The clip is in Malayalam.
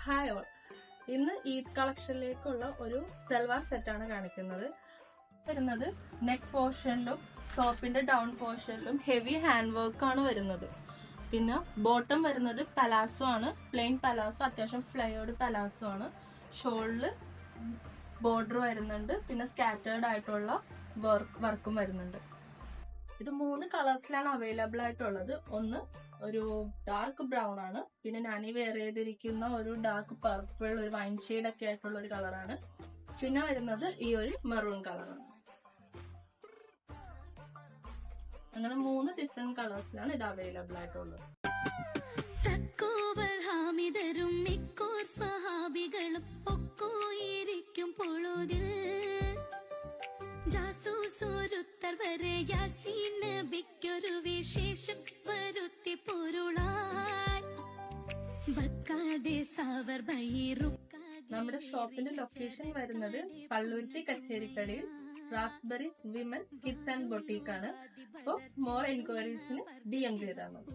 ഹായ് ഓൾ, ഇന്ന് ഈദ് കളക്ഷനിലേക്കുള്ള ഒരു സൽവാർ സെറ്റാണ് കാണിക്കുന്നത്. വരുന്നത് നെക്ക് പോർഷനിലും ടോപ്പിന്റെ ഡൗൺ പോർഷനിലും ഹെവി ഹാൻഡ് വർക്ക് ആണ് വരുന്നത്. പിന്നെ ബോട്ടം വരുന്നത് പലാസോ ആണ്, പ്ലെയിൻ പലാസോ, അത്യാവശ്യം ഫ്ലെയർഡ് പലാസോ ആണ്. ഷോളില് ബോർഡർ വരുന്നുണ്ട്, പിന്നെ സ്കാറ്റേർഡ് ആയിട്ടുള്ള വർക്കും വരുന്നുണ്ട്. ഇത് 3 കളേഴ്സിലാണ് അവൈലബിൾ ആയിട്ടുള്ളത്. ഒന്ന് ഒരു ഡാർക്ക് ബ്രൗൺ ആണ്, പിന്നെ ഞാനീ വെയർ ചെയ്തിരിക്കുന്ന ഒരു ഡാർക്ക് പർപ്പിൾ, ഒരു വൈൻ ഷെയ്ഡ് ഒക്കെ ആയിട്ടുള്ള ഒരു കളറാണ്. പിന്നെ വരുന്നത് ഈ ഒരു മെറൂൺ കളറാണ്. അങ്ങനെ 3 ഡിഫറെന്റ് കളേഴ്സിലാണ് ഇത് അവൈലബിൾ ആയിട്ടുള്ളത്. നമ്മുടെ ഷോപ്പിന്റെ ലൊക്കേഷൻ വരുന്നത് പള്ളുരുത്തി കച്ചേരിക്കടയിൽ Raspberries women's kids and boutique ആണ്. അപ്പോൾ മോർ എൻക്വയറീസിന് DM ചെയ്താൽ മതി.